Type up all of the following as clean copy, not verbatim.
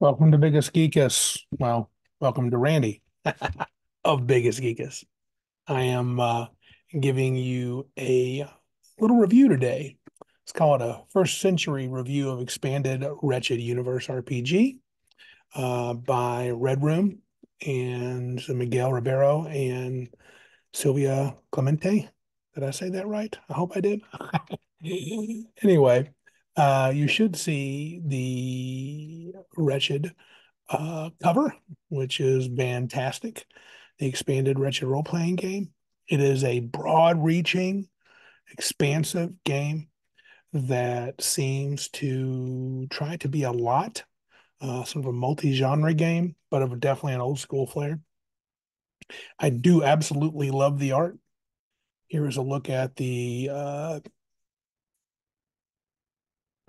Welcome to Biggest Geekus. Well, welcome to Randy of Biggest Geekus. I am giving you a little review today. Let's call it a first century review of Expanded Wretched Universe RPG by Red Room and Miguel Ribeiro and Sylvia Clemente. Did I say that right? I hope I did. Anyway, you should see the Wretched cover, which is fantastic. The expanded Wretched role playing game. It is a broad reaching, expansive game that seems to try to be a lot, sort of a multi genre game, but of definitely an old school flair. I do absolutely love the art. Here is a look at the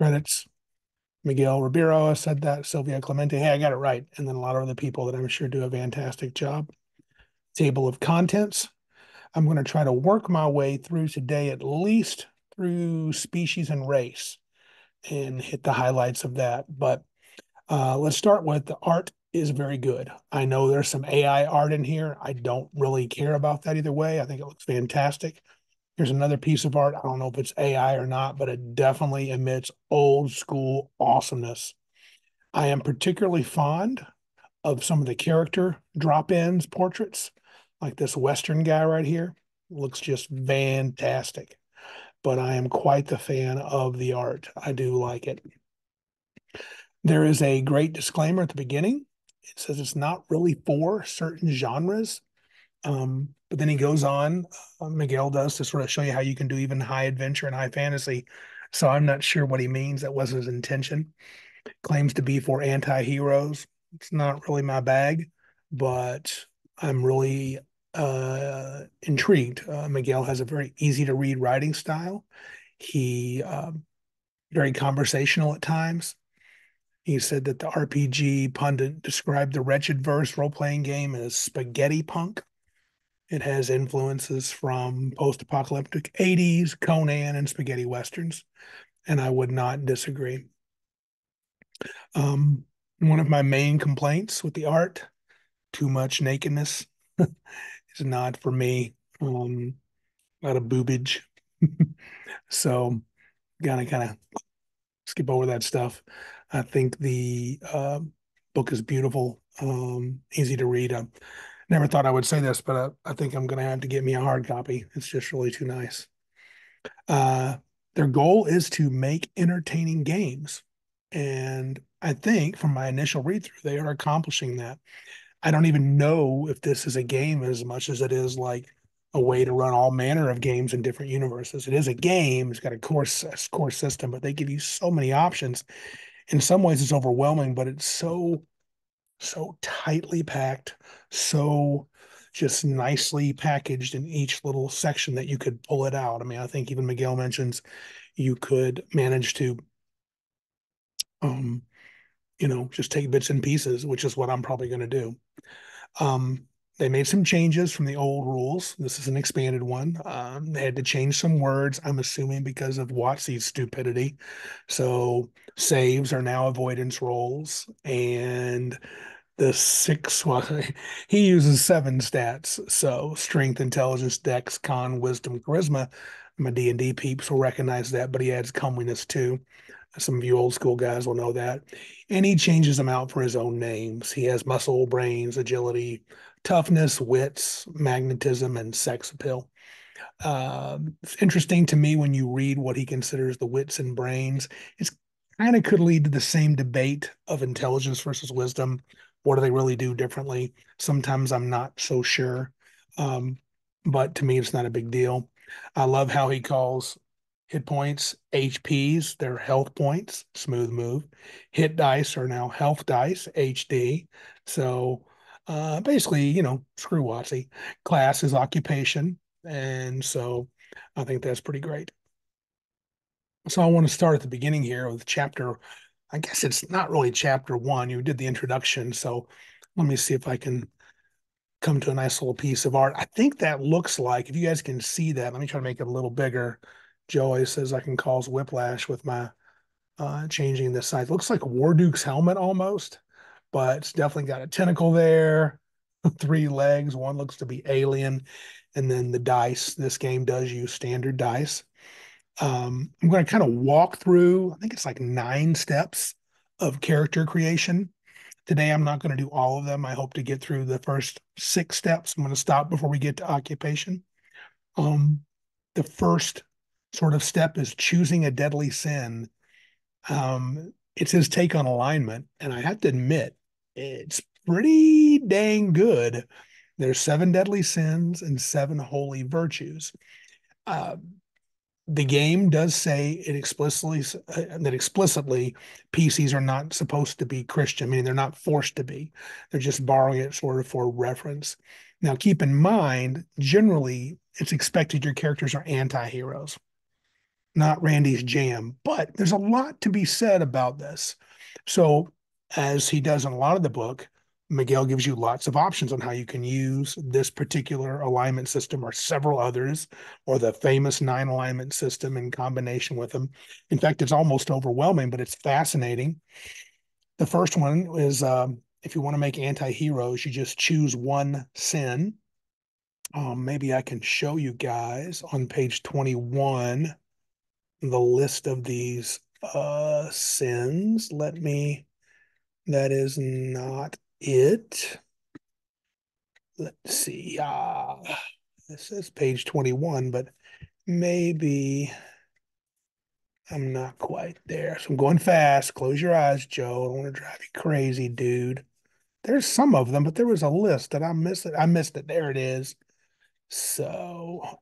credits. Miguel Ribeiro said that, Sylvia Clemente. Hey, I got it right. And then a lot of other people that I'm sure do a fantastic job. Table of contents. I'm going to try to work my way through today, at least through species and race, and hit the highlights of that. But let's start with the art is very good. I know there's some AI art in here. I don't really care about that either way. I think it looks fantastic. Here's another piece of art. I don't know if it's AI or not, but it definitely emits old school awesomeness. I am particularly fond of some of the character drop-ins portraits, like this Western guy right here. Looks just fantastic. But I am quite the fan of the art. I do like it. There is a great disclaimer at the beginning. It says it's not really for certain genres. But then he goes on, Miguel does, to sort of show you how you can do even high adventure and high fantasy. So I'm not sure what he means. That wasn't his intention. Claims to be for anti-heroes. It's not really my bag, but I'm really intrigued. Miguel has a very easy to read writing style. He very conversational at times. He said that the RPG pundit described the Wretched Verse role-playing game as spaghetti punk. It has influences from post-apocalyptic 80s, Conan, and spaghetti westerns, and I would not disagree. One of my main complaints with the art, too much nakedness, is not for me. A lot of boobage. So gotta kind of skip over that stuff. I think the book is beautiful, easy to read. I never thought I would say this, but I think I'm gonna have to get me a hard copy. It's just really too nice. Uh, their goal is to make entertaining games. And I think from my initial read through, they are accomplishing that. I don't even know if this is a game as much as it is like a way to run all manner of games in different universes. It is a game, it's got a core system, but they give you so many options. In some ways, it's overwhelming, but it's so tightly packed, so just nicely packaged in each little section that you could pull it out. I mean, I think even Miguel mentions you could manage to, um, just take bits and pieces, which is what I'm probably going to do. Um, they made some changes from the old rules. This is an expanded one. They had to change some words, I'm assuming because of WotC's stupidity. So saves are now avoidance rolls, and the six, well, he uses seven stats. So strength, intelligence, dex, con, wisdom, charisma. My D&D peeps will recognize that, but he adds comeliness too. Some of you old school guys will know that. And he changes them out for his own names. He has muscle, brains, agility, toughness, wits, magnetism, and sex appeal. It's interesting to me when you read what he considers the wits and brains. It's kind of could lead to the same debate of intelligence versus wisdom. What do they really do differently? Sometimes I'm not so sure. Um, but to me, it's not a big deal. I love how he calls hit points HPs, they're health points, smooth move. Hit dice are now health dice, HD. So basically, screw WotC. Class is occupation. And so I think that's pretty great. So I want to start at the beginning here with chapter. I guess it's not really chapter one. You did the introduction. So let me see if I can come to a nice little piece of art. I think that looks like, if you guys can see that, let me try to make it a little bigger. Joey says I can cause whiplash with my changing this size. Looks like Warduke's helmet almost. but it's definitely got a tentacle there, three legs. One looks to be alien. And then the dice. This game does use standard dice. I'm going to kind of walk through, I think it's like 9 steps of character creation. Today, I'm not going to do all of them. I hope to get through the first 6 steps. I'm going to stop before we get to occupation. Um, the first sort of step is choosing a deadly sin. It's his take on alignment, and I have to admit, it's pretty dang good. There's 7 deadly sins and 7 holy virtues. Uh, the game does say it explicitly that explicitly PCs are not supposed to be Christian, meaning they're not forced to be. They're just borrowing it sort of for reference. Now, keep in mind, generally, it's expected your characters are anti-heroes, not Randy's jam, but there's a lot to be said about this. So, as he does in a lot of the book, Miguel gives you lots of options on how you can use this particular alignment system or several others, or the famous 9 alignment system in combination with them. In fact, it's almost overwhelming, but it's fascinating. The first one is if you want to make anti heroes, you just choose one sin. Maybe I can show you guys on page 21 the list of these sins. That is not it. Let's see. This is page 21, but maybe I'm not quite there. So I'm going fast. Close your eyes, Joe. I don't want to drive you crazy, dude. There's some of them, but there was a list that I missed it. I missed it. There it is. So,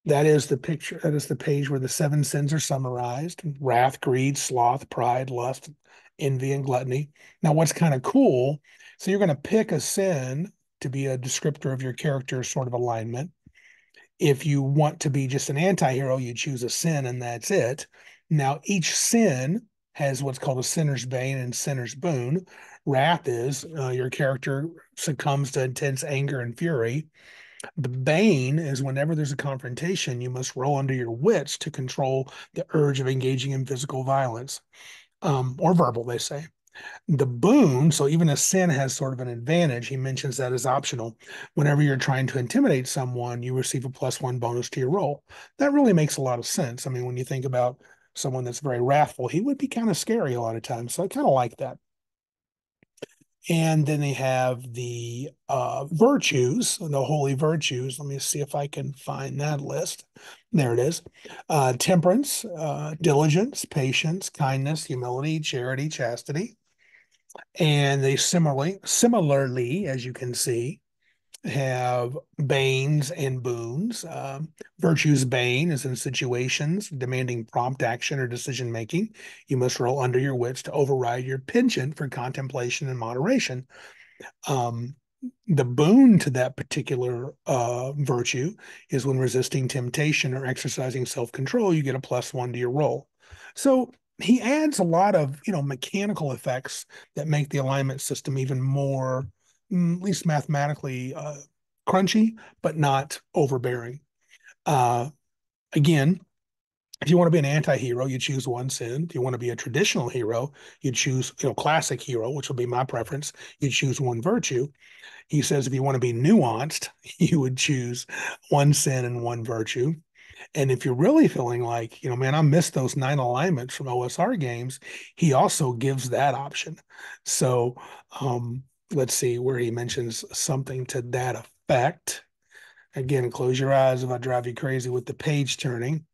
that is the picture. That is the page where the 7 sins are summarized: wrath, greed, sloth, pride, lust, envy, and gluttony. Now, what's kind of cool, so you're going to pick a sin to be a descriptor of your character's sort of alignment. If you want to be just an anti-hero, you choose a sin and that's it. Now, each sin has what's called a sinner's bane and sinner's boon. Wrath is your character succumbs to intense anger and fury. The bane is whenever there's a confrontation, you must roll under your wits to control the urge of engaging in physical violence, or verbal, they say. The boon, so even a sin has sort of an advantage. He mentions that as optional. Whenever you're trying to intimidate someone, you receive a +1 bonus to your roll. That really makes a lot of sense. I mean, when you think about someone that's very wrathful, he would be kind of scary a lot of times. So I kind of like that. And then they have the virtues, the holy virtues. Let me see if I can find that list. There it is. Temperance, diligence, patience, kindness, humility, charity, chastity. And they similarly, as you can see, have banes and boons. Virtue's bane is in situations demanding prompt action or decision making. You must roll under your wits to override your penchant for contemplation and moderation. Um, the boon to that particular virtue is when resisting temptation or exercising self-control, you get a +1 to your roll. So he adds a lot of mechanical effects that make the alignment system even more, at least mathematically, crunchy, but not overbearing. Uh, Again, if you want to be an anti-hero, you choose one sin. If you want to be a traditional hero, you choose, classic hero, which will be my preference. You choose one virtue. He says if you want to be nuanced, you would choose one sin and one virtue. And if you're really feeling like, man, I missed those 9 alignments from OSR games, he also gives that option. So let's see where he mentions something to that effect. Again, close your eyes if I drive you crazy with the page turning.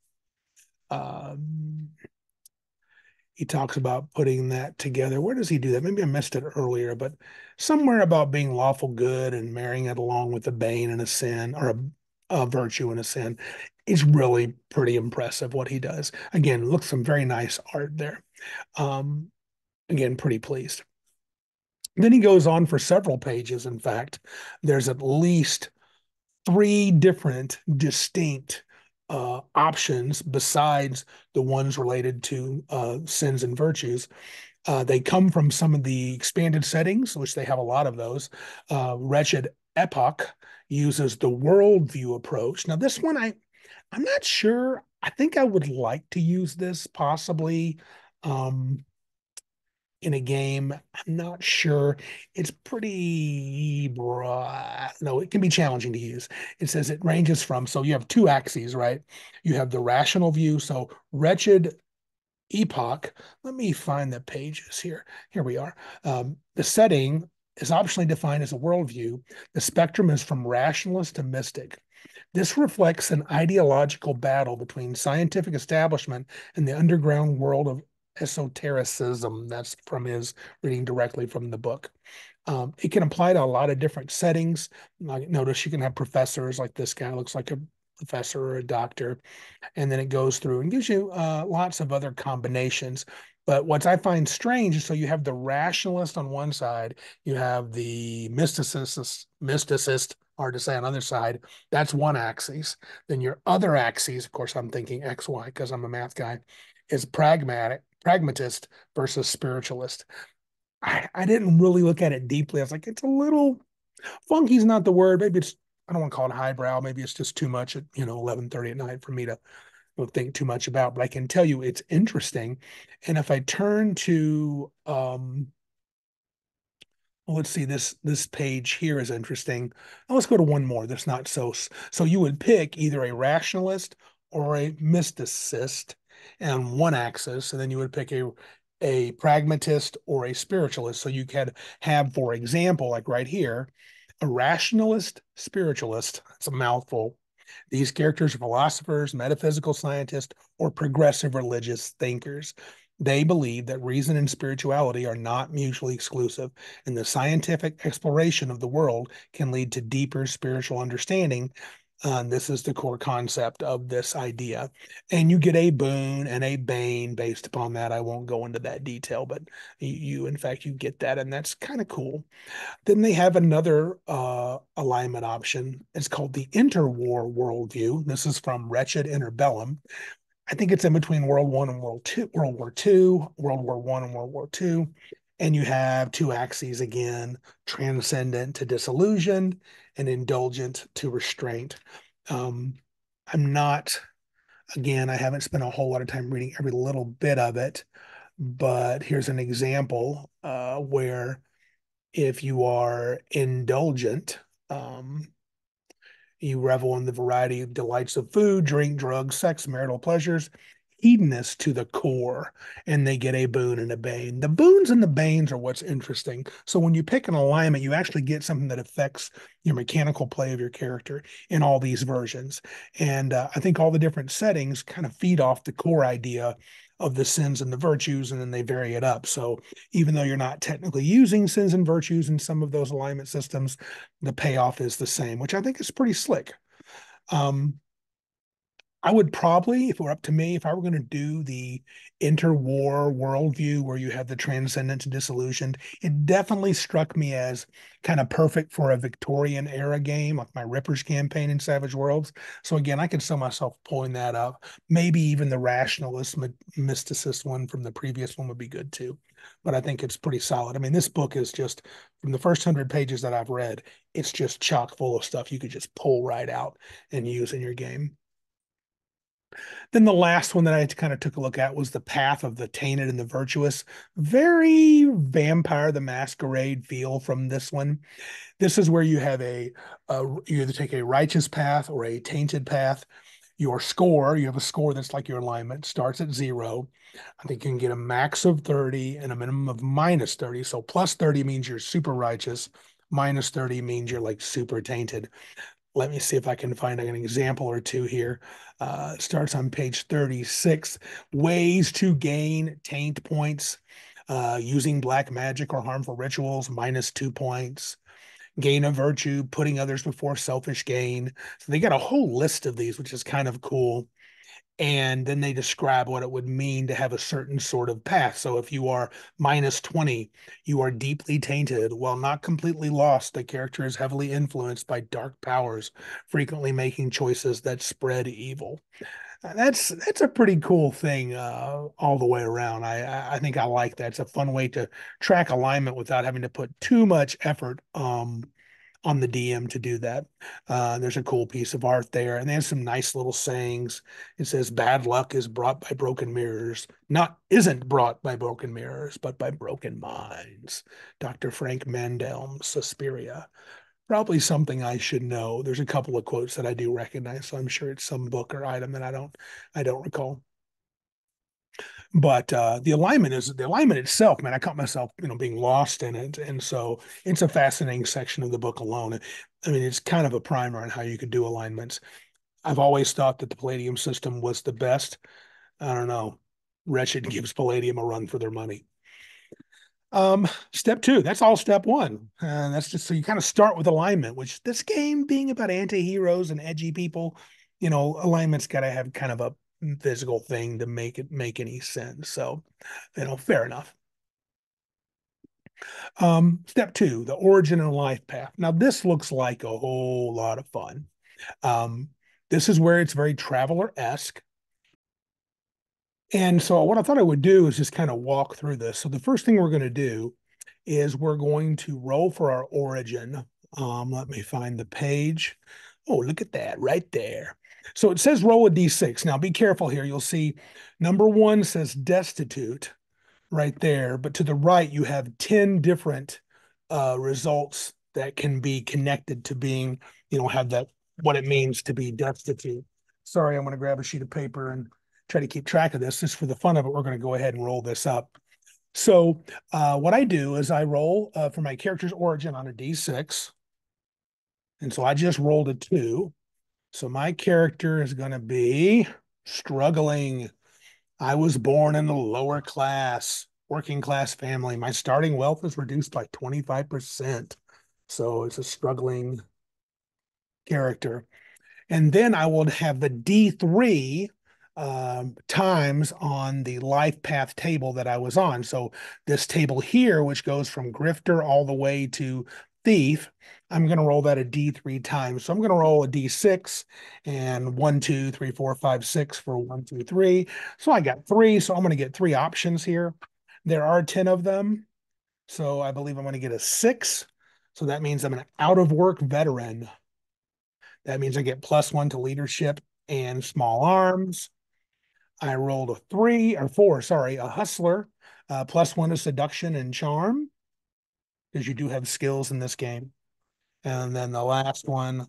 He talks about putting that together. Where does he do that? Maybe I missed it earlier, but somewhere about being lawful good and marrying it along with a bane and a sin, or a virtue and a sin. Is really pretty impressive what he does. Again, looks some very nice art there. Um, again, pretty pleased. Then he goes on for several pages. In fact, there's at least 3 different distinct options besides the ones related to sins and virtues. They come from some of the expanded settings, which they have a lot of those. Wretched Epoch uses the worldview approach. Now, this one, I'm not sure. I think I would like to use this possibly in a game. I'm not sure. It's pretty broad. No, it can be challenging to use. It says it ranges from, so you have two axes, right? You have the rational view. So wretched epoch. Let me find the pages here. Here we are. The setting is optionally defined as a worldview. The spectrum is from rationalist to mystic. This reflects an ideological battle between scientific establishment and the underground world of esotericism. That's from his reading directly from the book. It can apply to a lot of different settings. Like, notice you can have professors like this guy looks like a professor or a doctor, and then it goes through and gives you lots of other combinations. But what I find strange is, so you have the rationalist on one side, you have the mysticist, hard to say, on the other side. That's one axis. Then your other axis, of course, I'm thinking XY because I'm a math guy, is pragmatist versus spiritualist. I didn't really look at it deeply. I was like, it's a little funky's not the word. Maybe it's, I don't want to call it highbrow. Maybe it's just too much at 11:30 at night for me to think too much about. But I can tell you it's interesting. And if I turn to well, let's see, this page here is interesting. Now let's go to one more that's not so you would pick either a rationalist or a mysticist on one axis, and then you would pick a pragmatist or a spiritualist. So you could have, for example, like right here, a rationalist spiritualist. It's a mouthful. These characters are philosophers, metaphysical scientists, or progressive religious thinkers. They believe that reason and spirituality are not mutually exclusive, and the scientific exploration of the world can lead to deeper spiritual understanding. This is the core concept of this idea. And you get a boon and a bane based upon that. I won't go into that detail, but in fact, you get that, and that's kind of cool. Then they have another alignment option. It's called the interwar worldview. This is from Wretched Interbellum. I think it's in between World One and World War Two, World War One and World War Two. And you have two axes again: transcendent to disillusioned and indulgent to restraint. Um, I'm not, again, I haven't spent a whole lot of time reading every little bit of it, but here's an example where if you are indulgent, you revel in the variety of delights of food, drink, drugs, sex, marital pleasures, hedonist to the core, and they get a boon and a bane. The boons and the banes are what's interesting. So when you pick an alignment, you actually get something that affects your mechanical play of your character in all these versions. And I think all the different settings kind of feed off the core idea of the sins and the virtues, and then they vary it up. So even though you're not technically using sins and virtues in some of those alignment systems, the payoff is the same, which I think is pretty slick. Um, I would probably, if it were up to me, if I were going to do the interwar worldview where you have the transcendent and disillusioned, it definitely struck me as kind of perfect for a Victorian era game, like my Rippers campaign in Savage Worlds. So again, I could see myself pulling that up. Maybe even the rationalist mysticist one from the previous one would be good too. But I think it's pretty solid. I mean, this book is just, from the first 100 pages that I've read, it's just chock full of stuff you could just pull right out and use in your game. Then the last one that I kind of took a look at was The Path of the Tainted and the Virtuous. Very Vampire the Masquerade feel from this one. This is where you have you either take a righteous path or a tainted path. Your score, you have a score that's like your alignment, starts at 0. I think you can get a max of 30 and a minimum of minus 30. So plus 30 means you're super righteous. Minus 30 means you're like super tainted. Let me see if I can find an example or two here. It starts on page 36. Ways to gain taint points using black magic or harmful rituals, minus 2 points. Gain a virtue, putting others before selfish gain. So they got a whole list of these, which is kind of cool. And then they describe what it would mean to have a certain sort of path. So if you are minus 20, you are deeply tainted. While not completely lost, the character is heavily influenced by dark powers, frequently making choices that spread evil. That's a pretty cool thing all the way around. I think I like that. It's a fun way to track alignment without having to put too much effort on the DM to do that. There's a cool piece of art there, and they have some nice little sayings. It says, "Bad luck is brought by broken mirrors, not isn't brought by broken mirrors, but by broken minds." Dr. Frank Mandelm, Suspiria. Probably something I should know. There's a couple of quotes that I do recognize, so I'm sure it's some book or item that I don't recall. But the alignment itself, man. I caught myself, being lost in it, and so it's a fascinating section of the book alone. I mean, it's kind of a primer on how you could do alignments. I've always thought that the Palladium system was the best. I don't know. Wretched gives Palladium a run for their money. Step two, that's all step one. That's just so you kind of start with alignment, which this game being about anti-heroes and edgy people, alignment's got to have kind of a physical thing to make it make any sense. So, fair enough. Step two, the origin and life path. Now, this looks like a whole lot of fun. Um, this is where it's very traveler-esque. And so what I thought I would do is just kind of walk through this. So the first thing we're going to do is we're going to roll for our origin. Let me find the page. Oh, look at that right there. So it says roll a d6. Now be careful here. You'll see number one says destitute right there, but to the right you have 10 different results that can be connected to being, have that what it means to be destitute. Sorry, I'm going to grab a sheet of paper and try to keep track of this. Just for the fun of it, we're going to go ahead and roll this up. So what I do is I roll for my character's origin on a d6. And so I just rolled a 2. So my character is going to be struggling. I was born in the lower class, working class family. My starting wealth is reduced by 25%. So it's a struggling character. And then I will have the D3 times on the life path table that I was on. So this table here, which goes from grifter all the way to thief, I'm going to roll that a D3 times. So I'm going to roll a D6 and 1, 2, 3, 4, 5, 6 for 1, 2, 3. So I got 3. So I'm going to get 3 options here. There are 10 of them. So I believe I'm going to get a 6. So that means I'm an out of work veteran. That means I get +1 to leadership and small arms. I rolled a 3 or 4, sorry, a hustler, +1 to seduction and charm, because you do have skills in this game. And then the last one,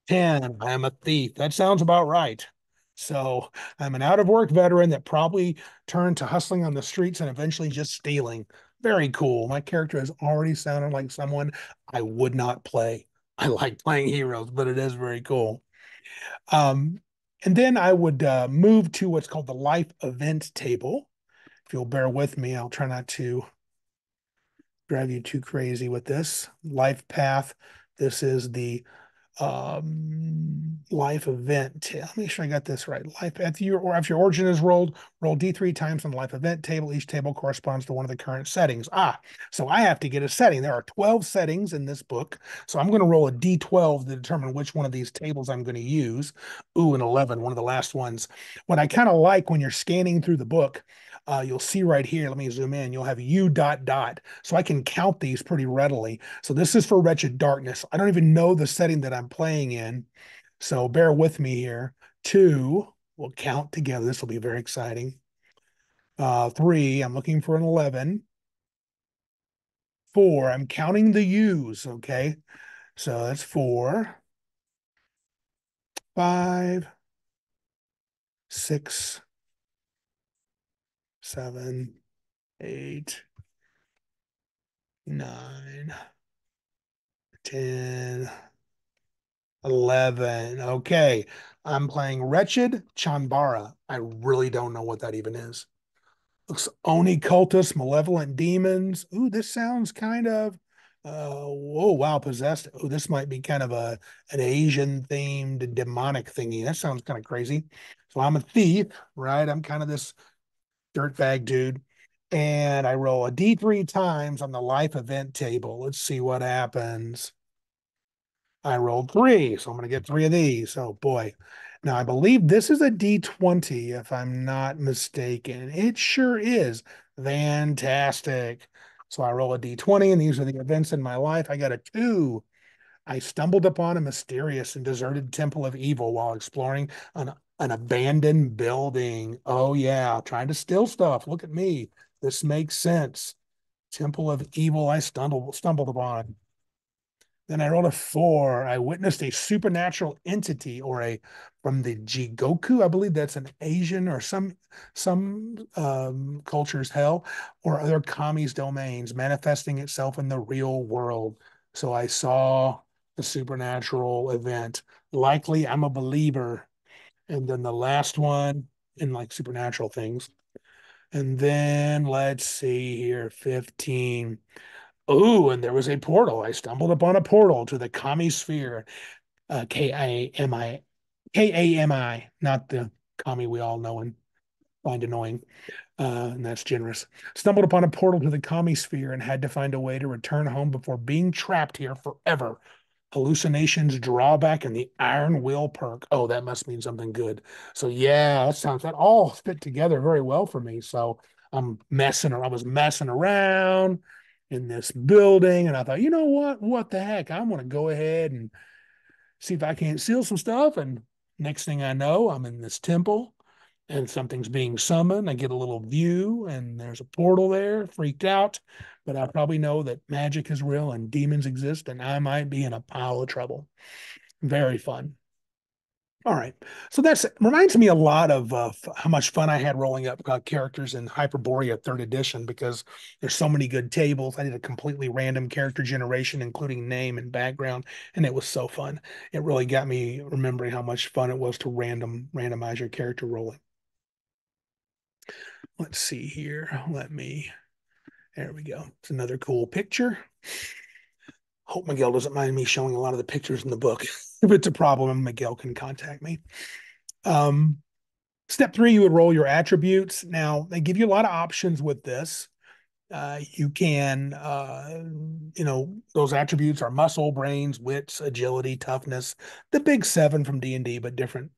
10, I am a thief. That sounds about right. So I'm an out of work veteran that probably turned to hustling on the streets and eventually just stealing. Very cool. My character has already sounded like someone I would not play. I like playing heroes, but it is very cool. Um, and then I would move to what's called the life event table. If you'll bear with me, I'll try not to drive you too crazy with this. Life path. This is the life event. Let me make sure I got this right. Life after your origin is rolled, roll D3 times on the life event table. Each table corresponds to one of the current settings. So I have to get a setting. There are 12 settings in this book. So I'm going to roll a D12 to determine which one of these tables I'm going to use. Ooh, an 11, one of the last ones. What I kind of like when you're scanning through the book, you'll see right here, let me zoom in, you'll have U dot dot. So I can count these pretty readily. So this is for Wretched Darkness. I don't even know the setting that I'm playing in. So bear with me here. 2, we'll count together. This will be very exciting. 3, I'm looking for an 11. 4, I'm counting the U's, okay? So that's 4. 5, 6, 7, 8, 9, 10, 11. Okay. I'm playing Wretched Chanbara. I really don't know what that even is. Looks Oni cultists, malevolent demons. Ooh, this sounds kind of whoa, wow, possessed. Oh, this might be kind of an Asian themed demonic thingy. That sounds kind of crazy. So I'm a thief, right? I'm kind of this dirtbag dude. And I roll a D3 times on the life event table. Let's see what happens. I rolled 3, so I'm going to get 3 of these. Oh boy. Now I believe this is a D20, if I'm not mistaken. It sure is. Fantastic. So I roll a D20, and these are the events in my life. I got a 2. I stumbled upon a mysterious and deserted temple of evil while exploring an abandoned building. Oh, yeah, trying to steal stuff. Look at me. This makes sense. Temple of evil I stumbled upon. Then I rolled a 4. I witnessed a supernatural entity or a from the Jigoku. I believe that's an Asian or some cultures hell or other kami's domains manifesting itself in the real world. So I saw the supernatural event. Likely I'm a believer. And then the last one in like supernatural things. And then let's see here, 15. Oh, and there was a portal. I stumbled upon a portal to the Kami sphere. Kami, Kami, not the Kami we all know and find annoying. And that's generous. Stumbled upon a portal to the Kami sphere and had to find a way to return home before being trapped here forever. Hallucinations, drawback, and the Iron Will perk. Oh, that must mean something good. So yeah, that all fit together very well for me. So I was messing around in this building, and I thought, you know what? What the heck? I'm gonna go ahead and see if I can't steal some stuff. And next thing I know, I'm in this temple and something's being summoned. I get a little view and there's a portal there, freaked out. But I probably know that magic is real and demons exist, and I might be in a pile of trouble. Very fun. All right. So that's reminds me a lot of how much fun I had rolling up characters in Hyperborea third edition because there's so many good tables. I did a completely random character generation, including name and background, and it was so fun. It really got me remembering how much fun it was to randomize your character rolling. Let's see here. There we go. It's another cool picture. Hope Miguel doesn't mind me showing a lot of the pictures in the book. If it's a problem, Miguel can contact me. Um, Step 3, you would roll your attributes. Now, they give you a lot of options with this. You can, those attributes are muscle, brains, wits, agility, toughness, the big 7 from D&D, but different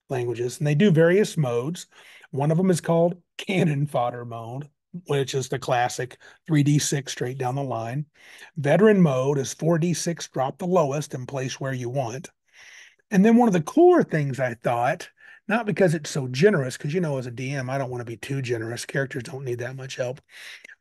languages. And they do various modes. One of them is called cannon fodder mode, which is the classic 3d6 straight down the line. Veteran mode is 4d6 drop the lowest and place where you want. And then one of the cooler things I thought, not because it's so generous, because as a DM, I don't want to be too generous. Characters don't need that much help.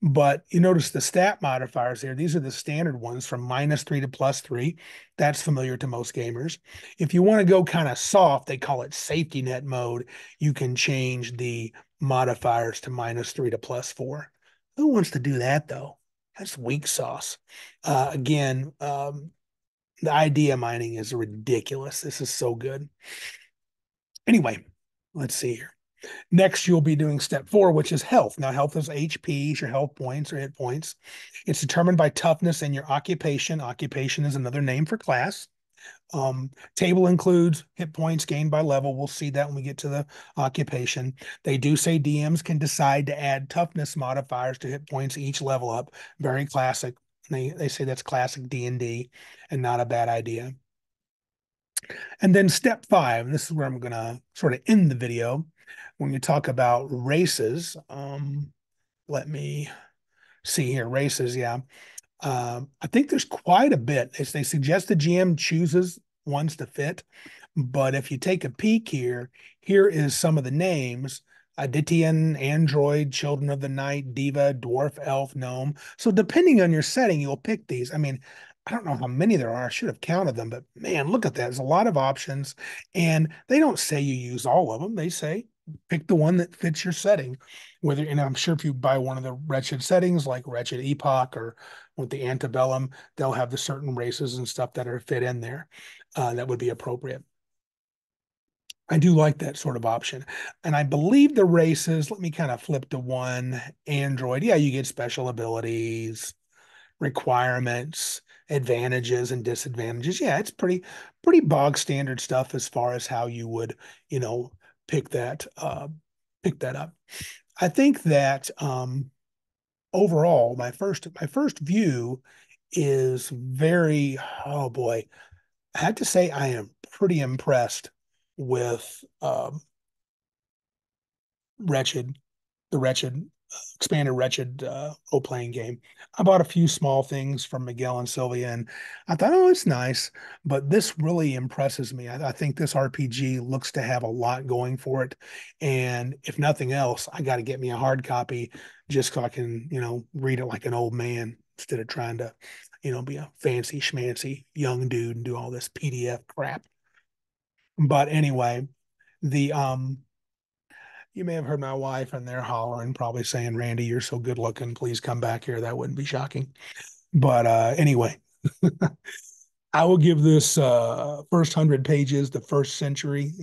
But you notice the stat modifiers there. These are the standard ones from -3 to +3. That's familiar to most gamers. If you want to go kind of soft, they call it safety net mode. You can change the modifiers to -3 to +4. Who wants to do that though? That's weak sauce. Again, the idea mining is ridiculous. This is so good. Anyway, let's see here. Next, you'll be doing step 4, which is health. Now, health is HPs, your health points or hit points. It's determined by toughness and your occupation. Occupation is another name for class. Table includes hit points gained by level. We'll see that when we get to the occupation. They do say DMs can decide to add toughness modifiers to hit points each level up. Very classic. They say that's classic D&D and not a bad idea. And then step 5, and this is where I'm going to sort of end the video. When you talk about races, let me see here. Races, yeah. I think there's quite a bit. They suggest the GM chooses ones to fit, but if you take a peek here is some of the names: Adityan, Android, Children of the Night, Diva, Dwarf, Elf, Gnome. So depending on your setting, you'll pick these. I mean, I don't know how many there are. I should have counted them, but man, look at that. There's a lot of options, and they don't say you use all of them. They say pick the one that fits your setting. And I'm sure if you buy one of the wretched settings like Wretched Epoch or with the Antebellum, they'll have the certain races and stuff that are fit in there that would be appropriate. I do like that sort of option. And I believe the races, let me kind of flip to one Android. Yeah, you get special abilities, requirements, advantages and disadvantages. Yeah, it's pretty bog standard stuff as far as how you would, you know, pick that up. I think that overall, my first view is very, oh boy, I have to say I am pretty impressed with Wretched, the Wretched expanded wretched role playing game. I bought a few small things from Miguel and Sylvia, and I thought, oh, it's nice, but this really impresses me. I think this RPG looks to have a lot going for it, and if nothing else, I got to get me a hard copy just so I can, read it like an old man instead of trying to, be a fancy schmancy young dude and do all this PDF crap. But anyway, the you may have heard my wife and they're hollering, probably saying, Randy, you're so good looking. Please come back here. That wouldn't be shocking. But anyway, I will give this first 100 pages, the first century,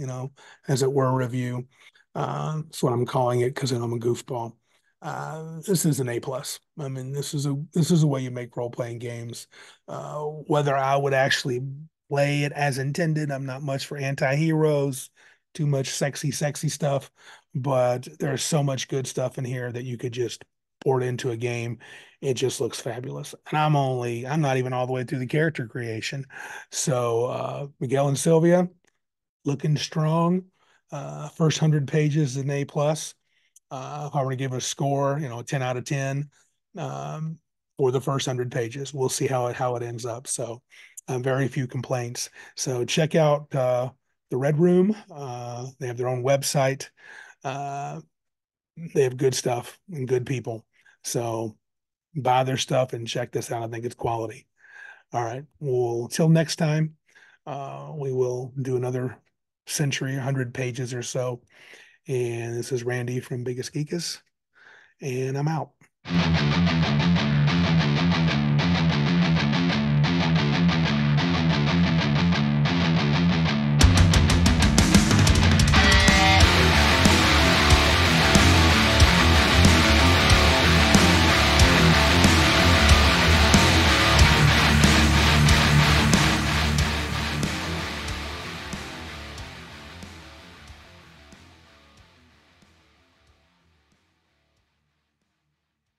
as it were, review. That's what I'm calling it because I'm a goofball. This is an A plus. I mean, this is a way you make role playing games. Whether I would actually play it as intended, I'm not much for anti-heroes, too much sexy stuff, but there's so much good stuff in here that you could just pour it into a game. It just looks fabulous. And I'm not even all the way through the character creation. So Miguel and Sylvia looking strong. First 100 pages is an A plus. If I were to give it a score, 10 out of 10 um, for the first 100 pages, we'll see how it ends up. So very few complaints. So check out the Red Room. They have their own website. Uh, they have good stuff and good people. So buy their stuff and check this out. I think it's quality. All right. Well, till next time, we will do another century, 100 pages or so. And this is Randy from Biggest Geekus, and I'm out.